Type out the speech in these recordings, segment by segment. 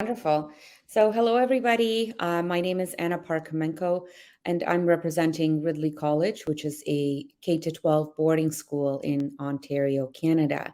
Wonderful. So, hello, everybody. My name is Anna Parkamenko, and I'm representing Ridley College, which is a K to 12 boarding school in Ontario, Canada.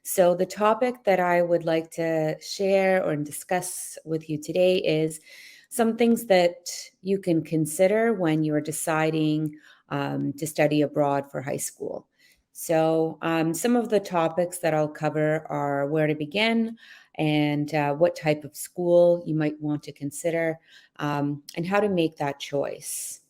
So, the topic that I would like to share or discuss with you today is some things that you can consider when you're deciding to study abroad for high school. So, some of the topics that I'll cover are where to begin and what type of school you might want to consider, and how to make that choice.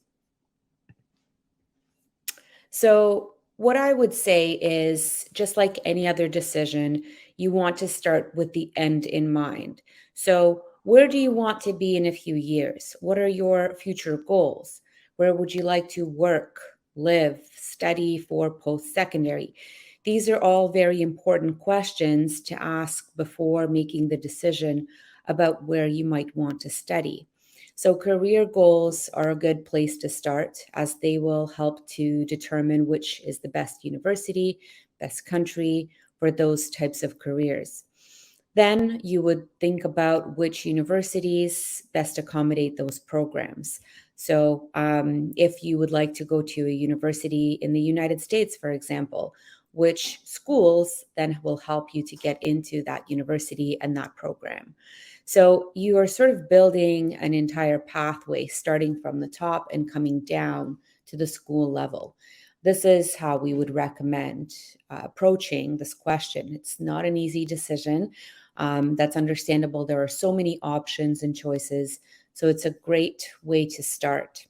So, what I would say is just like any other decision, you want to start with the end in mind. So, where do you want to be in a few years? What are your future goals? Where would you like to work, live, study for post secondary? These are all very important questions to ask before making the decision about where you might want to study. So, career goals are a good place to start as they will help to determine which is the best university, best country for those types of careers. Then you would think about which universities best accommodate those programs. So, if you would like to go to a university in the United States, for example, which schools then will help you to get into that university and that program. So you are sort of building an entire pathway starting from the top and coming down to the school level. This is how we would recommend approaching this question. It's not an easy decision. That's understandable. There are so many options and choices. So it's a great way to start.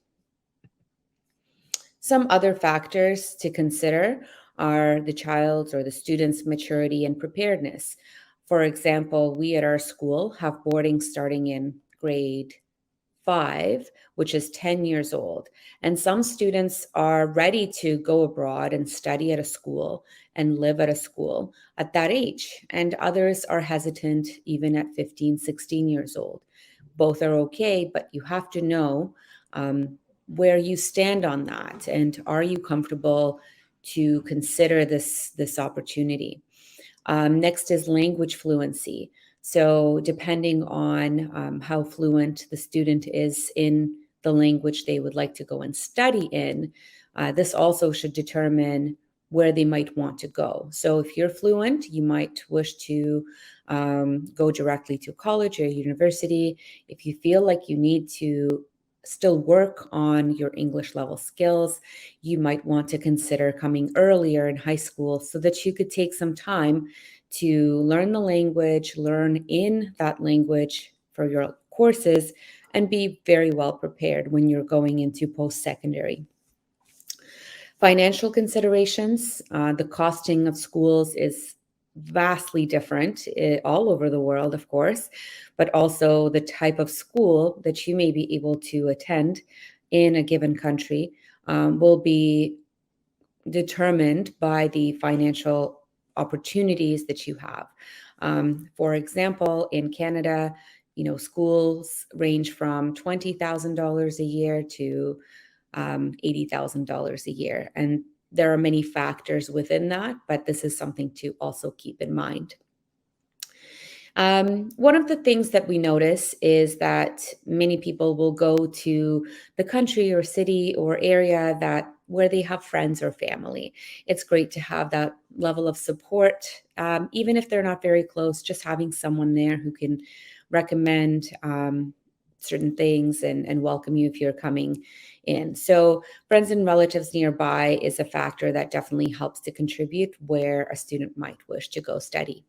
Some other factors to consider are the child's or the student's maturity and preparedness. For example, we at our school have boarding starting in grade 5, which is 10 years old. And some students are ready to go abroad and study at a school and live at a school at that age. And others are hesitant even at 15, 16 years old. Both are okay, but you have to know where you stand on that. And are you comfortable to consider this opportunity? Next is language fluency. So, depending on how fluent the student is in the language they would like to go and study in, this also should determine where they might want to go. So, if you're fluent, you might wish to go directly to college or university. If you feel like you need to still work on your English level skills, you might want to consider coming earlier in high school so that you could take some time to learn the language, learn in that language for your courses, and be very well prepared when you're going into post secondary. Financial considerations, the costing of schools is vastly different all over the world, of course, but also the type of school that you may be able to attend in a given country will be determined by the financial opportunities that you have. For example, in Canada, schools range from $20,000 a year to $80,000 a year. And there are many factors within that, but this is something to also keep in mind. One of the things that we notice is that many people will go to the country or city or area that where they have friends or family. It's great to have that level of support, even if they're not very close. Just having someone there who can recommend certain things and welcome you if you're coming in. So, friends and relatives nearby is a factor that definitely helps to contribute where a student might wish to go study.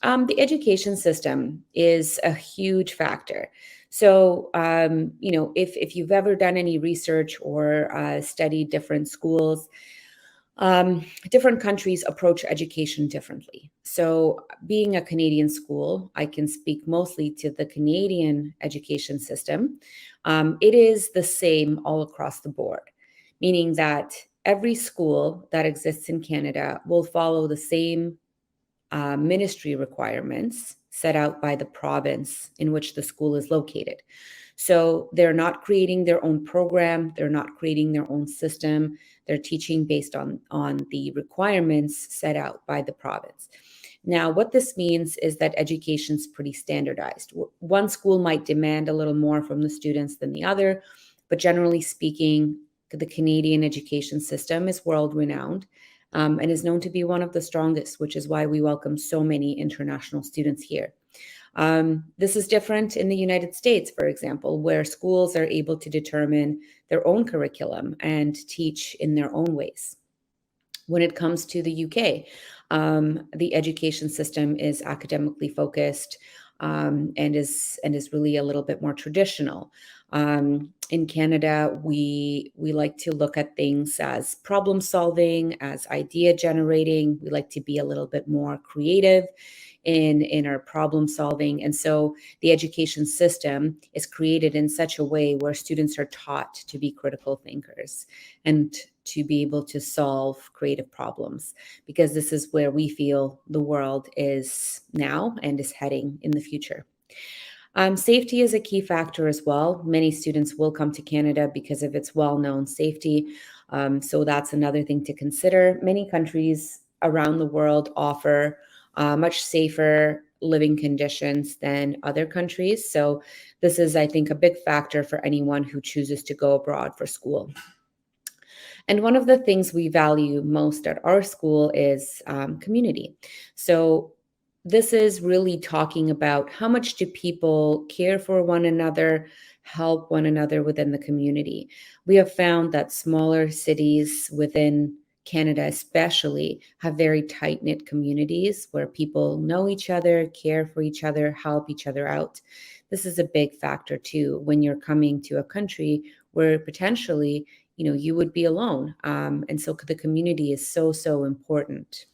The education system is a huge factor. So, if you've ever done any research or studied different schools, different countries approach education differently. So, being a Canadian school, I can speak mostly to the Canadian education system. It is the same all across the board, meaning that every school that exists in Canada will follow the same ministry requirements set out by the province in which the school is located. So they're not creating their own program, they're not creating their own system, they're teaching based on the requirements set out by the province. Now, what this means is that education's pretty standardized. One school might demand a little more from the students than the other, but generally speaking, the Canadian education system is world renowned and is known to be one of the strongest, which is why we welcome so many international students here. This is different in the United States, for example, where schools are able to determine their own curriculum and teach in their own ways. When it comes to the UK, the education system is academically focused and is really a little bit more traditional. In Canada, we like to look at things as problem solving, as idea generating. We like to be a little bit more creative in our problem solving, and so the education system is created in such a way where students are taught to be critical thinkers and to be able to solve creative problems, because this is where we feel the world is now and is heading in the future. Safety is a key factor as well. Many students will come to Canada because of its well-known safety. So that's another thing to consider. Many countries around the world offer much safer living conditions than other countries. So this is, I think, a big factor for anyone who chooses to go abroad for school. And one of the things we value most at our school is community. So this is really talking about how much do people care for one another, help one another within the community. We have found that smaller cities within Canada especially have very tight-knit communities where people know each other, care for each other, help each other out. This is a big factor too when you're coming to a country where potentially you would be alone. And so the community is so important.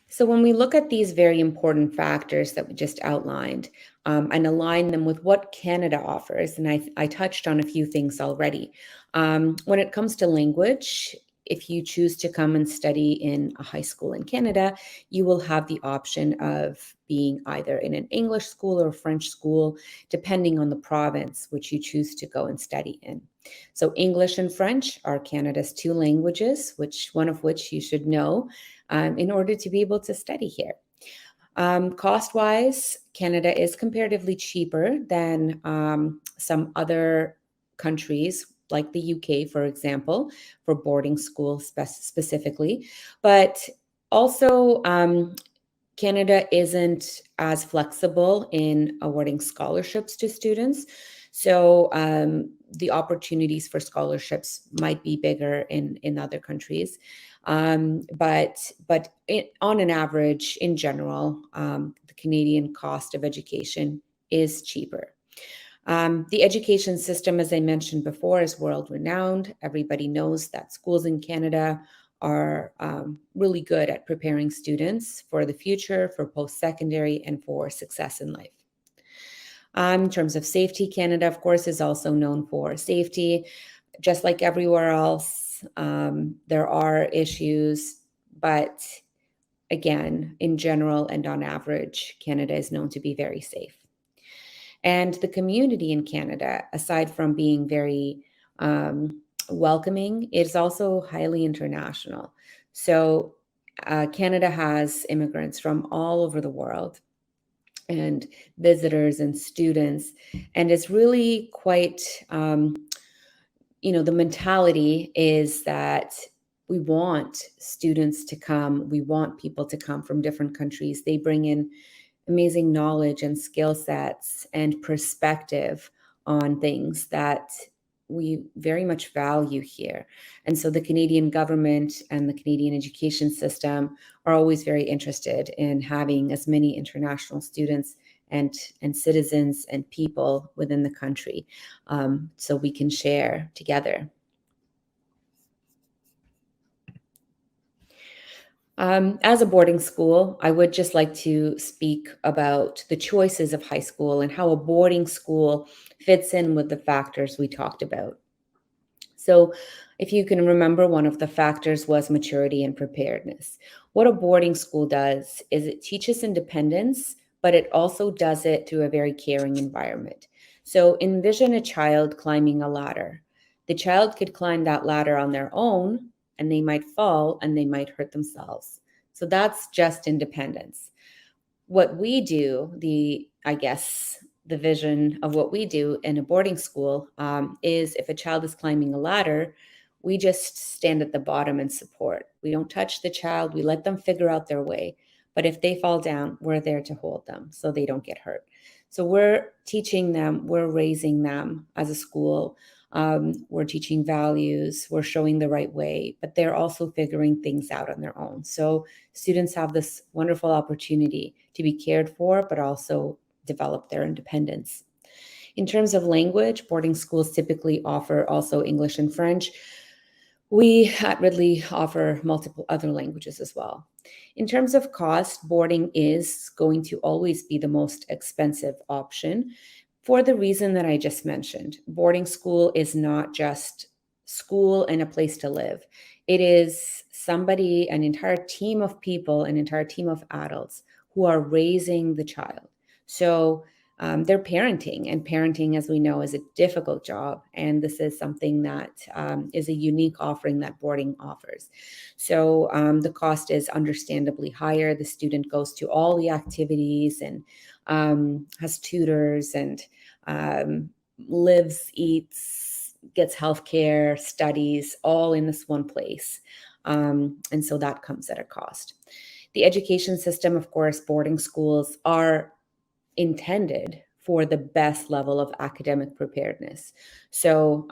So when we look at these very important factors that we just outlined and align them with what Canada offers, and I touched on a few things already. When it comes to language, if you choose to come and study in a high school in Canada, you will have the option of being either in an English school or a French school, depending on the province which you choose to go and study in. So English and French are Canada's two languages, one of which you should know in order to be able to study here. Cost-wise, Canada is comparatively cheaper than some other countries, like the UK, for example, for boarding school specifically. But also, Canada isn't as flexible in awarding scholarships to students. So the opportunities for scholarships might be bigger in other countries. But on an average, in general, the Canadian cost of education is cheaper. The education system, as I mentioned before, is world renowned. Everybody knows that schools in Canada are really good at preparing students for the future, for post-secondary, and for success in life. In terms of safety, Canada, of course, is also known for safety. Just like everywhere else, there are issues, but again, in general and on average, Canada is known to be very safe. And the community in Canada, aside from being very welcoming, it's also highly international. So Canada has immigrants from all over the world and visitors and students. And it's really quite, the mentality is that we want students to come. We want people to come from different countries. They bring in amazing knowledge and skill sets and perspective on things that we very much value here. And so the Canadian government and the Canadian education system are always very interested in having as many international students and citizens and people within the country so we can share together. As a boarding school, I would just like to speak about the choices of high school and how a boarding school fits in with the factors we talked about. So if you can remember, one of the factors was maturity and preparedness. What a boarding school does is it teaches independence, but it also does it through a very caring environment. So envision a child climbing a ladder. The child could climb that ladder on their own, and they might fall and they might hurt themselves. So that's just independence. What we do, the vision of what we do in a boarding school is if a child is climbing a ladder, we just stand at the bottom and support. We don't touch the child, we let them figure out their way. But if they fall down, we're there to hold them so they don't get hurt. So we're teaching them, we're raising them as a school. We're teaching values, we're showing the right way, but they're also figuring things out on their own. So students have this wonderful opportunity to be cared for, but also develop their independence. In terms of language, boarding schools typically offer also English and French. We at Ridley offer multiple other languages as well. In terms of cost, boarding is going to always be the most expensive option for the reason that I just mentioned. Boarding school is not just school and a place to live. It is somebody, an entire team of people, an entire team of adults who are raising the child. So they're parenting, and parenting, as we know, is a difficult job. And this is something that is a unique offering that boarding offers. So the cost is understandably higher. The student goes to all the activities and has tutors and lives, eats, gets healthcare, studies, all in this one place. And so that comes at a cost. The education system, of course, boarding schools are intended for the best level of academic preparedness. So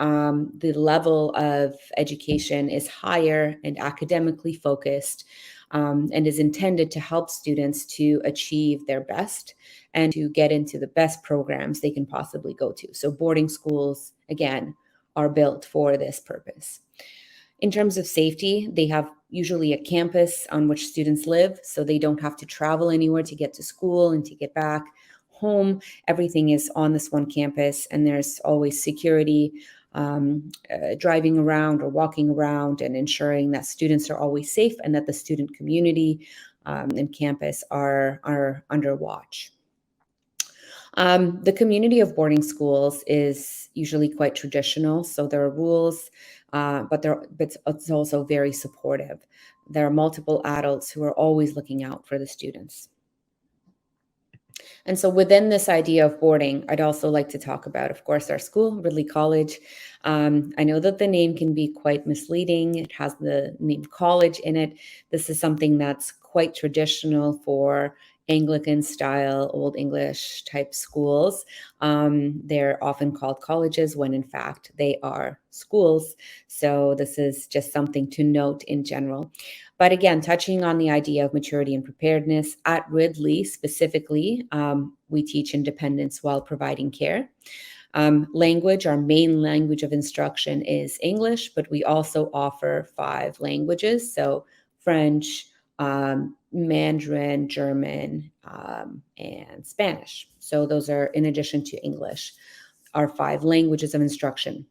the level of education is higher and academically focused, and is intended to help students to achieve their best and to get into the best programs they can possibly go to. So boarding schools, again, are built for this purpose. In terms of safety, they have usually a campus on which students live, so they don't have to travel anywhere to get to school and to get back home. Everything is on this one campus, and there's always security driving around or walking around and ensuring that students are always safe and that the student community and campus are under watch. The community of boarding schools is usually quite traditional, so there are rules, but it's also very supportive. There are multiple adults who are always looking out for the students. And so within this idea of boarding, I'd also like to talk about, of course, our school, Ridley College. I know that the name can be quite misleading. It has the name college in it. This is something that's quite traditional for Anglican style, Old English type schools. They're often called colleges when in fact they are schools. So this is just something to note in general. But again, touching on the idea of maturity and preparedness, at Ridley specifically, we teach independence while providing care. Language, our main language of instruction is English, but we also offer 5 languages. So French, Mandarin, German, and Spanish. So those are, in addition to English, our 5 languages of instruction.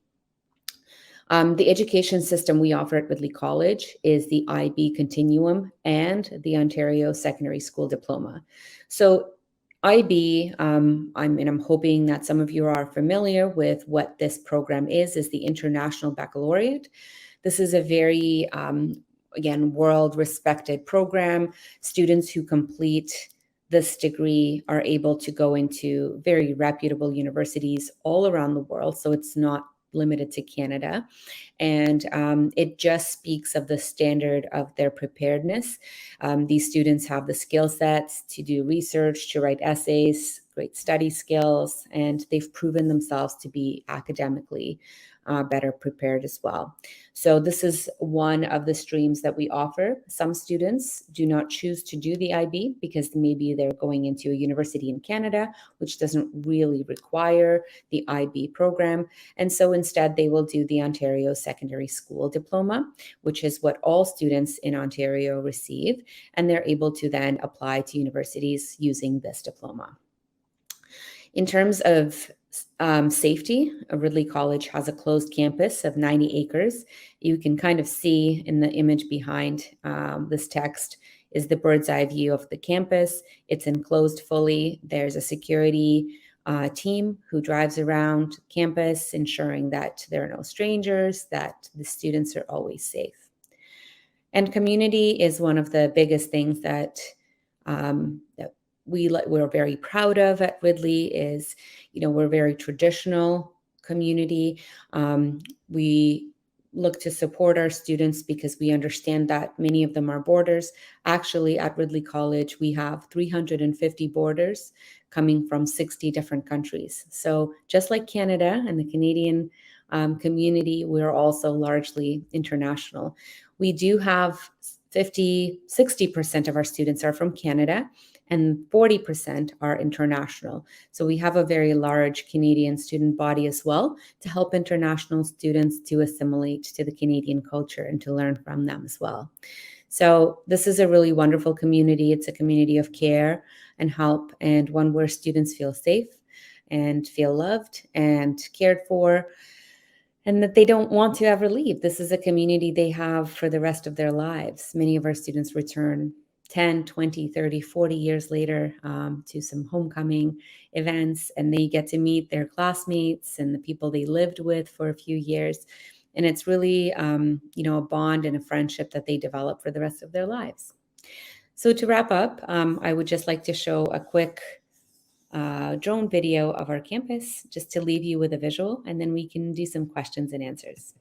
The education system we offer at Ridley College is the IB Continuum and the Ontario Secondary School Diploma. So IB, I'm hoping that some of you are familiar with what this program is the International Baccalaureate. This is a very, again, world-respected program. Students who complete this degree are able to go into very reputable universities all around the world. So it's not limited to Canada. And it just speaks of the standard of their preparedness. These students have the skill sets to do research, to write essays, great study skills, and they've proven themselves to be academically better prepared as well. So this is one of the streams that we offer. Some students do not choose to do the IB because maybe they're going into a university in Canada, which doesn't really require the IB program. And so instead they will do the Ontario Secondary School Diploma, which is what all students in Ontario receive. And they're able to then apply to universities using this diploma. In terms of safety, Ridley College has a closed campus of 90 acres. You can kind of see in the image behind this text is the bird's eye view of the campus. It's enclosed fully. There's a security team who drives around campus, ensuring that there are no strangers, that the students are always safe. And community is one of the biggest things that that we're very proud of at Ridley. Is, we're very traditional community. We look to support our students because we understand that many of them are boarders. Actually, at Ridley College, we have 350 boarders coming from 60 different countries. So just like Canada and the Canadian community, we're also largely international. We do have 60% of our students are from Canada and 40% are international. So we have a very large Canadian student body as well to help international students to assimilate to the Canadian culture and to learn from them as well. So this is a really wonderful community. It's a community of care and help, and one where students feel safe and feel loved and cared for, and that they don't want to ever leave. This is a community they have for the rest of their lives. Many of our students return 10, 20, 30, 40 years later to some homecoming events, and they get to meet their classmates and the people they lived with for a few years. And it's really, a bond and a friendship that they develop for the rest of their lives. So to wrap up, I would just like to show a quick drone video of our campus just to leave you with a visual, and then we can do some questions and answers.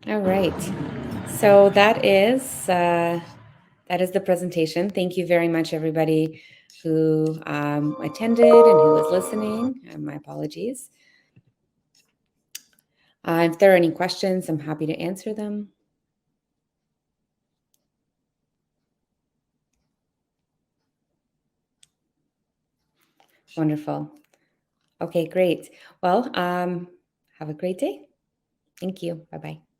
All right. So that is the presentation. Thank you very much, everybody who attended and who was listening. My apologies. If there are any questions, I'm happy to answer them. Wonderful. Okay, great. Well, have a great day. Thank you. Bye-bye.